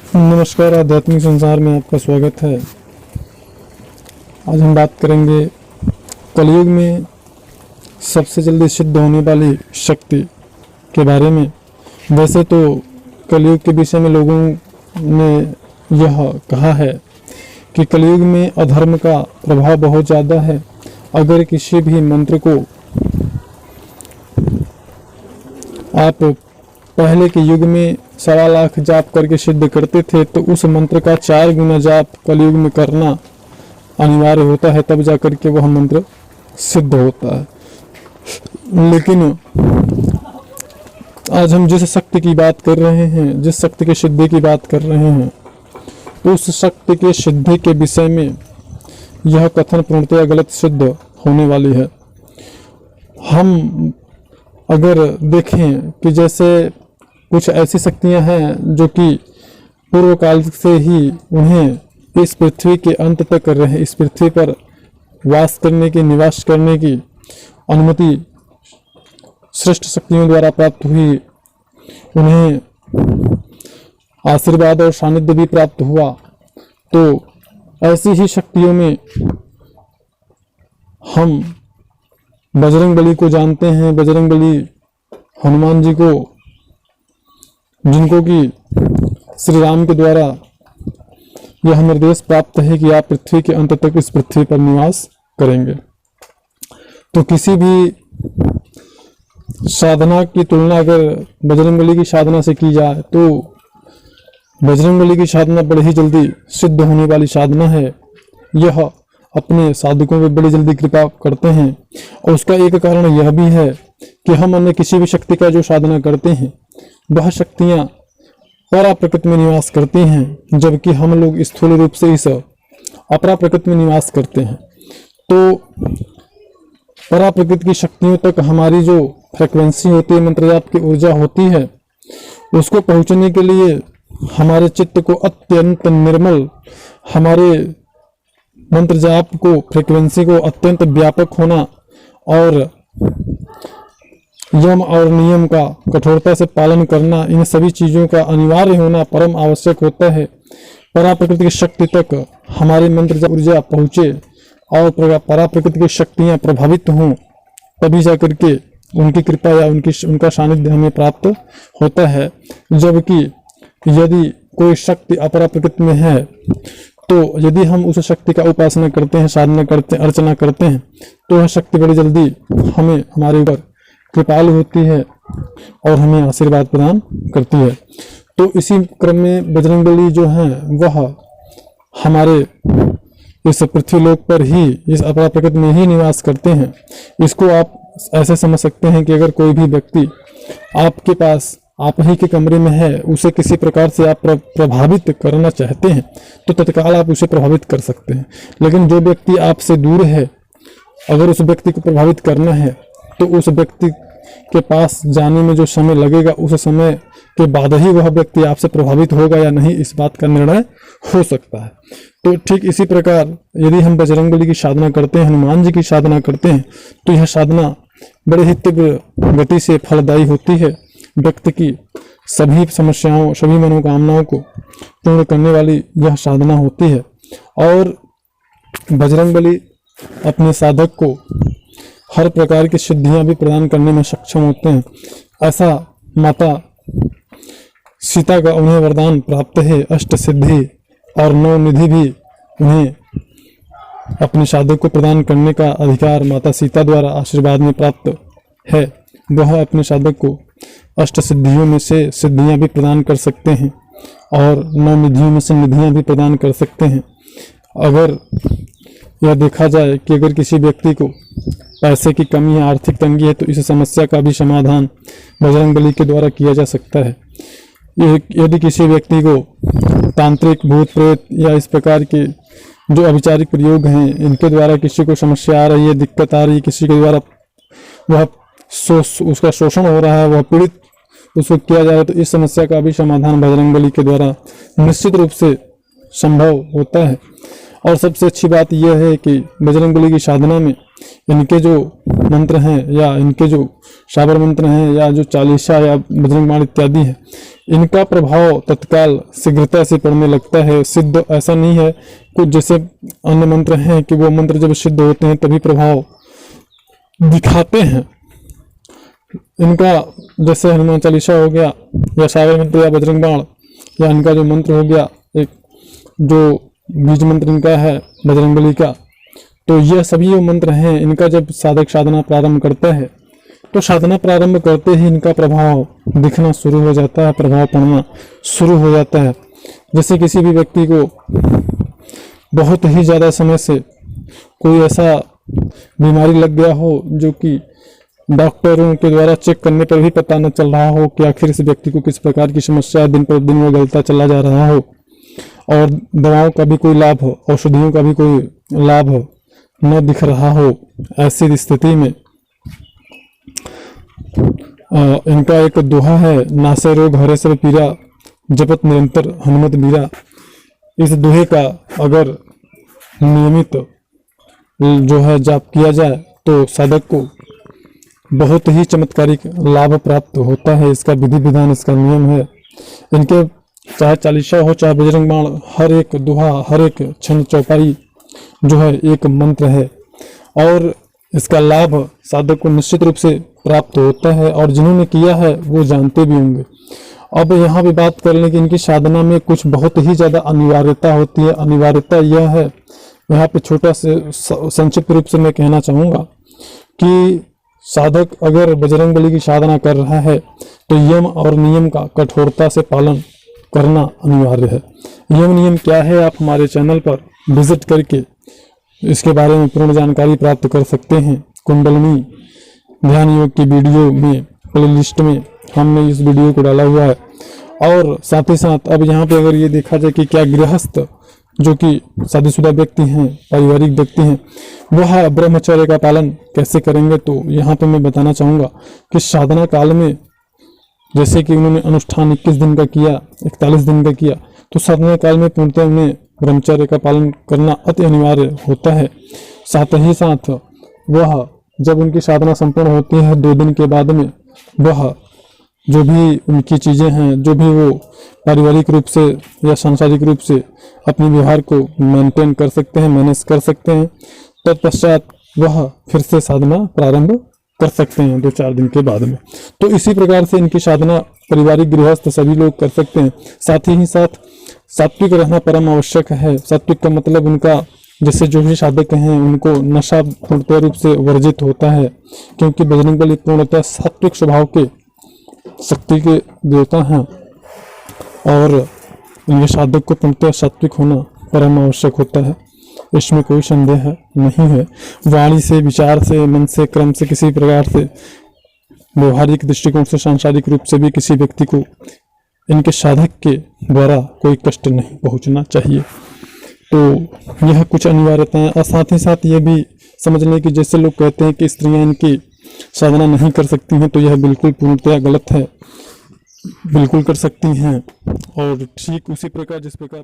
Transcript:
नमस्कार, आध्यात्मिक संसार में आपका स्वागत है। आज हम बात करेंगे कलयुग में सबसे जल्दी सिद्ध होने वाली शक्ति के बारे में। वैसे तो कलयुग के विषय में लोगों ने यह कहा है कि कलयुग में अधर्म का प्रभाव बहुत ज़्यादा है। अगर किसी भी मंत्र को आप पहले के युग में 1.25 लाख जाप करके सिद्ध करते थे, तो उस मंत्र का 4 गुना जाप कलयुग में करना अनिवार्य होता है, तब जाकर के वह मंत्र सिद्ध होता है। लेकिन आज हम जिस शक्ति की बात कर रहे हैं, जिस शक्ति की सिद्धि की बात कर रहे हैं, उस शक्ति के सिद्धि के विषय में यह कथन पूर्णतः गलत सिद्ध होने वाली है। हम अगर देखें कि जैसे कुछ ऐसी शक्तियां हैं जो कि पूर्व काल से ही उन्हें इस पृथ्वी के अंत तक रहे, इस पृथ्वी पर वास करने की, निवास करने की अनुमति श्रेष्ठ शक्तियों द्वारा प्राप्त हुई। उन्हें आशीर्वाद और सानिध्य भी प्राप्त हुआ। तो ऐसी ही शक्तियों में हम बजरंगबली को जानते हैं। बजरंगबली हनुमान जी को, जिनको कि श्री राम के द्वारा यह निर्देश प्राप्त है कि आप पृथ्वी के अंत तक इस पृथ्वी पर निवास करेंगे। तो किसी भी साधना की तुलना अगर बजरंगबली की साधना से की जाए तो बजरंगबली की साधना बड़ी ही जल्दी सिद्ध होने वाली साधना है। यह अपने साधकों पर बड़ी जल्दी कृपा करते हैं, और उसका एक कारण यह भी है कि हम अन्य किसी भी शक्ति का जो साधना करते हैं वह शक्तियां परा प्रकृति में निवास करती हैं, जबकि हम लोग स्थूल रूप से इस अपरा प्रकृति में निवास करते हैं। तो परा प्रकृति की शक्तियों तक हमारी जो फ्रिक्वेंसी होती है, मंत्र जाप की ऊर्जा होती है, उसको पहुंचने के लिए हमारे चित्त को अत्यंत निर्मल, हमारे मंत्र जाप को, फ्रिक्वेंसी को अत्यंत व्यापक होना और यम और नियम का कठोरता से पालन करना, इन सभी चीज़ों का अनिवार्य होना परम आवश्यक होता है। परा प्रकृति की शक्ति तक हमारी मंत्र जाप ऊर्जा पहुँचे और परा प्रकृति की शक्तियाँ प्रभावित हों, तभी जाकर के उनकी कृपा या उनका सानिध्य हमें प्राप्त होता है। जबकि यदि कोई शक्ति अपरा प्रकृति में है, तो यदि हम उस शक्ति का उपासना करते हैं, साधना करते हैं, अर्चना करते हैं, तो वह शक्ति बड़ी जल्दी हमारे ऊपर कृपालु होती है और हमें आशीर्वाद प्रदान करती है। तो इसी क्रम में बजरंगबली जो हैं वह हमारे इस पृथ्वी लोक पर ही, इस अपरा प्रकृति में ही निवास करते हैं। इसको आप ऐसे समझ सकते हैं कि अगर कोई भी व्यक्ति आपके पास, आप ही के कमरे में है, उसे किसी प्रकार से आप प्रभावित करना चाहते हैं तो तत्काल आप उसे प्रभावित कर सकते हैं। लेकिन जो व्यक्ति आपसे दूर है, अगर उस व्यक्ति को प्रभावित करना है तो उस व्यक्ति के पास जाने में जो समय लगेगा, उस समय के बाद ही वह व्यक्ति आपसे प्रभावित होगा या नहीं, इस बात का निर्णय हो सकता है। तो ठीक इसी प्रकार यदि हम बजरंगबली की साधना करते हैं, हनुमान जी की साधना करते हैं, तो यह साधना बड़े ही तीव्र गति से फलदायी होती है। व्यक्ति की सभी समस्याओं, सभी मनोकामनाओं को पूर्ण करने वाली यह साधना होती है। और बजरंगबली अपने साधक को हर प्रकार की सिद्धियां भी प्रदान करने में सक्षम होते हैं। ऐसा माता सीता का उन्हें वरदान प्राप्त है, अष्ट सिद्धि और 9 निधि भी उन्हें अपने साधक को प्रदान करने का अधिकार माता सीता द्वारा आशीर्वाद में प्राप्त है। वह अपने साधक को अष्ट सिद्धियों में से सिद्धियां भी प्रदान कर सकते हैं और 9 निधियों में से निधियां भी प्रदान कर सकते हैं। अगर यह देखा जाए कि अगर किसी व्यक्ति को पैसे की कमी है, आर्थिक तंगी है, तो इस समस्या का भी समाधान बजरंगबली के द्वारा किया जा सकता है। यदि किसी व्यक्ति को तांत्रिक, भूत प्रेत या इस प्रकार के जो अभिचारिक प्रयोग हैं, इनके द्वारा किसी को समस्या आ रही है, दिक्कत आ रही है, किसी के द्वारा वह उसका शोषण हो रहा है, वह पीड़ित उसको किया जा रहा है, तो इस समस्या का भी समाधान बजरंगबली के द्वारा निश्चित रूप से संभव होता है। और सबसे अच्छी बात यह है कि बजरंगबली की साधना में इनके जो मंत्र हैं या इनके जो शाबर मंत्र हैं या जो चालीसा या बजरंग बाण इत्यादि है, इनका प्रभाव तत्काल शीघ्रता से पड़ने लगता है। सिद्ध ऐसा नहीं है कुछ जैसे अन्य मंत्र हैं कि वो मंत्र जब सिद्ध होते हैं तभी प्रभाव दिखाते हैं। इनका जैसे हनुमान चालीसा हो गया या शाबर मंत्र या बजरंग बाण या इनका जो मंत्र हो गया, एक जो बीज मंत्र इनका है बजरंगबली का, तो यह सभी जो मंत्र हैं इनका जब साधक साधना प्रारंभ करता है तो साधना प्रारंभ करते ही इनका प्रभाव दिखना शुरू हो जाता है, प्रभाव पड़ना शुरू हो जाता है। जैसे किसी भी व्यक्ति को बहुत ही ज़्यादा समय से कोई ऐसा बीमारी लग गया हो जो कि डॉक्टरों के द्वारा चेक करने पर भी पता न चल रहा हो कि आखिर इस व्यक्ति को किस प्रकार की समस्या दिन पर दिन वो गलता चला जा रहा हो और दवाओं का भी कोई लाभ हो, औषधियों का भी कोई लाभ हो न दिख रहा हो, ऐसी स्थिति में इनका एक दोहा है, नासे रोग हरे सब पीरा जपत निरंतर हनुमत बीरा। इस दोहे का अगर नियमित जो है जाप किया जाए तो साधक को बहुत ही चमत्कारिक लाभ प्राप्त होता है। इसका विधि विधान, इसका नियम है। इनके चाहे चालीसा हो चाहे बजरंग बाण, हर एक दोहा, हर एक छंद चौपाई जो है एक मंत्र है और इसका लाभ साधक को निश्चित रूप से प्राप्त होता है और जिन्होंने किया है वो जानते भी होंगे। अब यहाँ भी बात कर लें कि इनकी साधना में कुछ बहुत ही ज़्यादा अनिवार्यता होती है। अनिवार्यता यह है, यहाँ पे छोटा से संक्षिप्त रूप से मैं कहना चाहूँगा कि साधक अगर बजरंगबली की साधना कर रहा है तो यम और नियम का कठोरता से पालन करना अनिवार्य है। यम नियम क्या है आप हमारे चैनल पर विजिट करके इसके बारे में पूर्ण जानकारी प्राप्त कर सकते हैं। कुंडलिनी ध्यान योग की वीडियो में प्लेलिस्ट में हमने इस वीडियो को डाला हुआ है। और साथ ही साथ अब यहाँ पे अगर ये देखा जाए कि क्या गृहस्थ जो कि शादीशुदा व्यक्ति हैं, पारिवारिक व्यक्ति हैं, वह ब्रह्मचर्य का पालन कैसे करेंगे, तो यहाँ पे मैं बताना चाहूँगा कि साधना काल में जैसे कि उन्होंने अनुष्ठान 21 दिन का किया, 41 दिन का किया, तो साधना काल में पूर्णतः उन्हें ब्रह्मचर्य का पालन करना अति अनिवार्य होता है। साथ ही साथ वह जब उनकी साधना संपूर्ण होती है 2 दिन के बाद में वह जो भी उनकी चीज़ें हैं, जो भी वो पारिवारिक रूप से या सांसारिक रूप से अपने व्यवहार को मेंटेन कर सकते हैं, मैनेज कर सकते हैं, तत्पश्चात वह फिर से साधना प्रारंभ कर सकते हैं 2-4 दिन के बाद में। तो इसी प्रकार से इनकी साधना पारिवारिक गृहस्थ सभी लोग कर सकते हैं। साथ ही साथ सात्विक रहना परम आवश्यक है। सात्विक का मतलब उनका जैसे जो भी साधक हैं उनको नशा पूर्णतः रूप से वर्जित होता है, क्योंकि बजरंगबली पूर्णतः सात्विक स्वभाव के शक्ति के देवता हैं और ये साधक को पूर्णतः सात्विक होना परम आवश्यक होता है, इसमें कोई संदेह नहीं है। वाणी से, विचार से, मन से, क्रम से, किसी प्रकार से व्यवहारिक दृष्टिकोण से, सांसारिक रूप से भी किसी व्यक्ति को इनके साधक के द्वारा कोई कष्ट नहीं पहुंचना चाहिए। तो यह कुछ अनिवार्यताएं। और साथ ही साथ ये भी समझ लें कि जैसे लोग कहते हैं कि स्त्रियां इनकी साधना नहीं कर सकती हैं, तो यह बिल्कुल पूर्णतः गलत है। बिल्कुल कर सकती हैं और ठीक उसी प्रकार जिस प्रकार